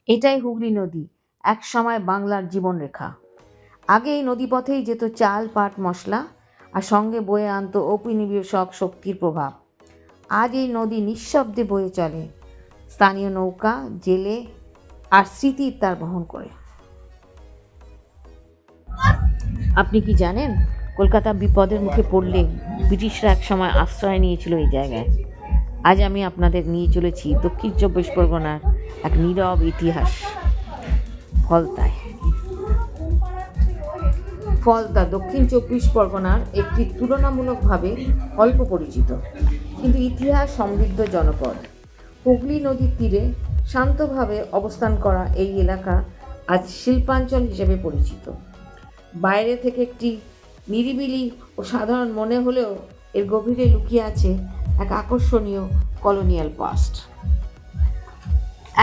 এটাই হুগলি নদী, এক সময় বাংলার জীবনরেখা। আগে এই নদীপথেই যেত চাল, পাট, মশলা, আর সঙ্গে বয়ে আনতো ঔপনিবেশক শক্তির প্রভাব। আজ এই নদী নিঃশব্দে বয়ে চলে, স্থানীয় নৌকা, জেলে আর স্মৃতির তার বহন করে। আপনি কি জানেন, কলকাতা বিপদের মুখে পড়লে ব্রিটিশরা একসময় আশ্রয় নিয়েছিল এই জায়গায়। আজ আমি আপনাদের নিয়ে চলেছি দক্ষিণ চব্বিশ পরগনার এক নীরব ইতিহাস, ফলতায়। ফলতা দক্ষিণ চব্বিশ পরগনার একটি তুলনামূলকভাবে অল্প পরিচিত কিন্তু ইতিহাস সমৃদ্ধ জনপদ। হুগলি নদীর তীরে শান্তভাবে অবস্থান করা এই এলাকা আজ শিল্পাঞ্চল হিসেবে পরিচিত। বাইরে থেকে একটি নিরিবিলি ও সাধারণ মনে হলেও এর গভীরে লুকিয়ে আছে এক আকর্ষণীয় কলোনিয়াল পাস্ট।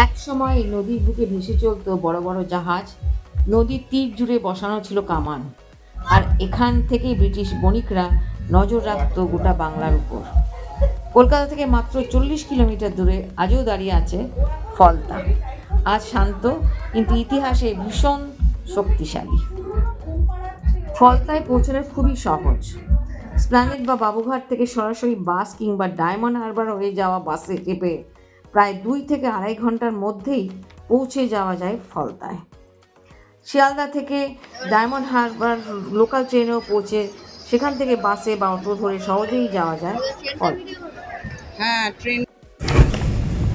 এক সময় নদীর বুকে ভেসে চলত বড় বড় জাহাজ, নদীর তীর জুড়ে বসানো ছিল কামান, আর এখান থেকেই ব্রিটিশ বণিকরা নজর রাখত গোটা বাংলার উপর। কলকাতা থেকে মাত্র 40 কিলোমিটার দূরে আজও দাঁড়িয়ে আছে ফলতা। আজ শান্ত কিন্তু ইতিহাসে ভীষণ শক্তিশালী। ফলতায় পৌঁছানো খুবই সহজ। স্প্ল্যানেড বা বাবুঘাট থেকে সরাসরি বাস কিংবা ডায়মন্ড হারবার হয়ে যাওয়া বাসে চেপে প্রায় 2 থেকে 2.5 ঘন্টার মধ্যেই পৌঁছে যাওয়া যায় ফলতায়। শিয়ালদা থেকে ডায়মন্ড হারবার লোকাল ট্রেনেও পৌঁছে সেখান থেকে বাসে বা অটো ধরে সহজেই যাওয়া যায় ফলতা।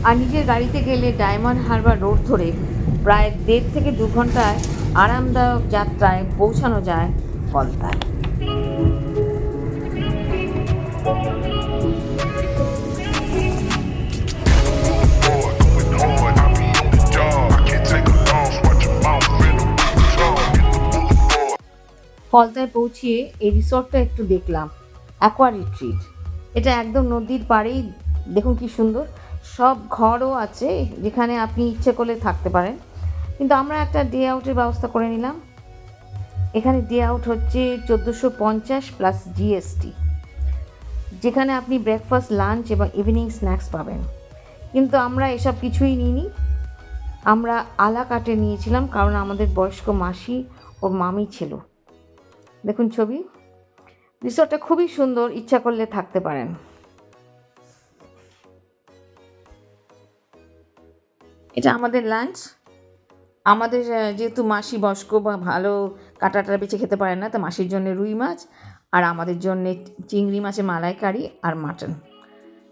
আর নিজের গাড়িতে গেলে ডায়মন্ড হারবার রোড ধরে প্রায় 1.5 থেকে 2 ঘন্টায় আরামদায়ক যাত্রায় পৌঁছানো যায় ফলতায়। ফলতায় পৌঁছিয়ে এই রিসর্টটা একটু দেখলাম, অ্যাকোয়া রিট্রিট। এটা একদম নদীর পাড়েই, দেখুন কি সুন্দর। সব ঘরও আছে যেখানে আপনি ইচ্ছে করলে থাকতে পারেন, কিন্তু আমরা একটা ডে আউটের ব্যবস্থা করে নিলাম। এখানে ডে আউট হচ্ছে 1450 প্লাস জিএসটি, যেখানে আপনি ব্রেকফাস্ট, লাঞ্চ এবং ইভিনিং স্ন্যাক্স পাবেন। কিন্তু আমরা এসব কিছুই নিইনি, আমরা আলা কাটে নিয়েছিলাম, কারণ আমাদের বয়স্ক মাসি ও মামি ছিল। দেখুন ছবি। রিসর্টটা খুবই সুন্দর, ইচ্ছা করলে থাকতে পারেন। এটা আমাদের লাঞ্চ। আমাদের যেহেতু মাসি বয়স্ক বা ভালো কাটাটা বেছে খেতে পারে না, তো মাসির জন্য রুই মাছ আর আমাদের জন্য চিংড়ি মাছের মালাইকারি আর মাটন।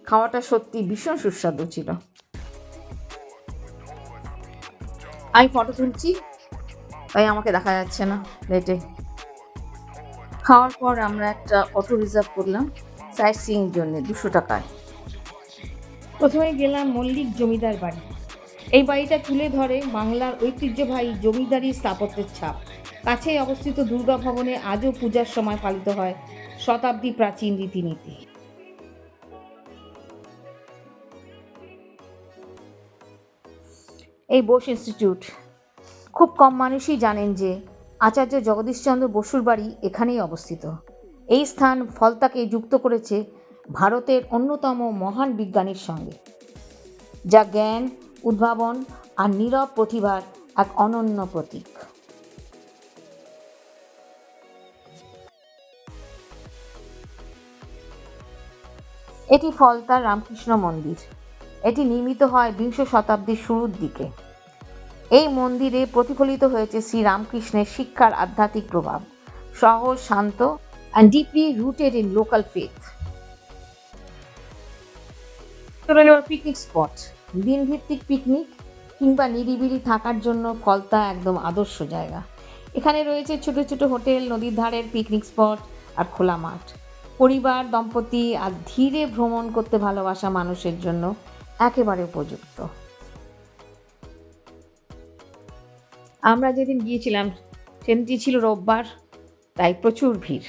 খাওয়াটা সত্যি ভীষণ সুস্বাদু ছিল। আমি ফটো তুলছি তাই আমাকে দেখা যাচ্ছে না লেটে। খাওয়ার পর আমরা একটা অটো রিজার্ভ করলাম সাইট সিইং জন্য 200 টাকায়। প্রথমে গেলাম মল্লিক জমিদার বাড়ি। এই বাড়িটা তুলে ধরে বাংলার ঐতিহ্যবাহী জমিদারি স্থাপত্যের ছাপ। কাছেই অবস্থিত দুর্গা ভবনে আজও পূজার সময় পালিত হয় শতাব্দী প্রাচীন রীতিনীতি। এই বোস ইনস্টিটিউট, খুব কম মানুষই জানেন যে আচার্য জগদীশচন্দ্র বসুর বাড়ি এখানেই অবস্থিত। এই স্থান ফলতাকে যুক্ত করেছে ভারতের অন্যতম মহান বিজ্ঞানীর সঙ্গে, যা জ্ঞান, উদ্ভাবন আর নীরব প্রতিভার এক অনন্য প্রতীক। এটি ফলতার রামকৃষ্ণ মন্দির। এটি নির্মিত হয় 20 শতাব্দীর শুরুর দিকে। এই মন্দিরে প্রতিফলিত হয়েছে শ্রীরামকৃষ্ণের শিক্ষার আধ্যাত্মিক প্রভাব, সহজ, শান্ত and deeply rooted in local faith. Picnic spot, দিনভিত্তিক পিকনিক কিংবা নিরিবিলি থাকার জন্য ফলতা একদম আদর্শ জায়গা। এখানে রয়েছে ছোট ছোট হোটেল, নদীর ধারের পিকনিক স্পট আর খোলা মাঠ। পরিবার, দম্পতি আর ধীরে ভ্রমণ করতে ভালোবাসা মানুষের জন্য একেবারে উপযুক্ত। আমরা যেদিন গিয়েছিলাম সেদিনটি ছিল রোববার, তাই প্রচুর ভিড়।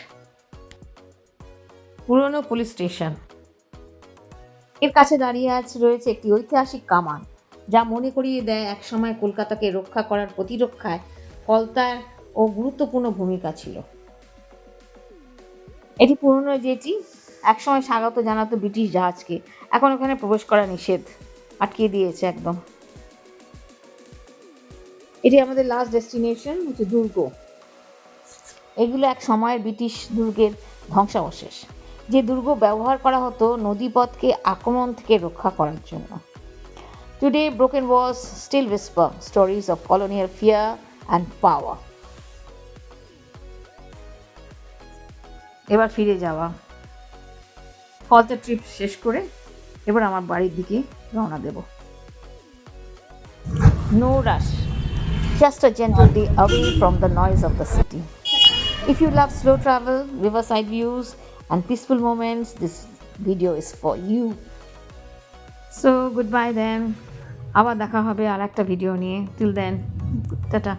পুরনো পুলিশ স্টেশন, এর কাছে দাঁড়িয়ে রয়েছে একটি ঐতিহাসিক কামান, যা মনে করিয়ে দেয় একসময় কলকাতাকে রক্ষা করার প্রতিরক্ষায় ফলতার ও গুরুত্বপূর্ণ ভূমিকা ছিল। এটি পুরনো, যেটি একসময় স্বাগত জানাতো ব্রিটিশ জাহাজকে। এখন ওখানে প্রবেশ করা নিষেধ, আটকে দিয়েছে একদম। এটি আমাদের লাস্ট ডেস্টিনেশন হচ্ছে দুর্গ। এগুলো এক সময়ের ব্রিটিশ দুর্গের ধ্বংসাবশেষ, যে দুর্গ ব্যবহার করা হতো নদীপথকে আক্রমণ থেকে রক্ষা করার জন্য। Today, broken walls still whisper stories of colonial fear and power. এবার ফিরে যাওয়া। ফলতা ট্রিপ শেষ করে এবার আমার বাড়ির দিকে রওনা দেব। No rush, just a gentle day away from the noise of the city. If you love slow travel, riverside views, and peaceful moments, this video is for you. So, goodbye then. আবার দেখা হবে আর একটা video নিয়ে। Till then, tata.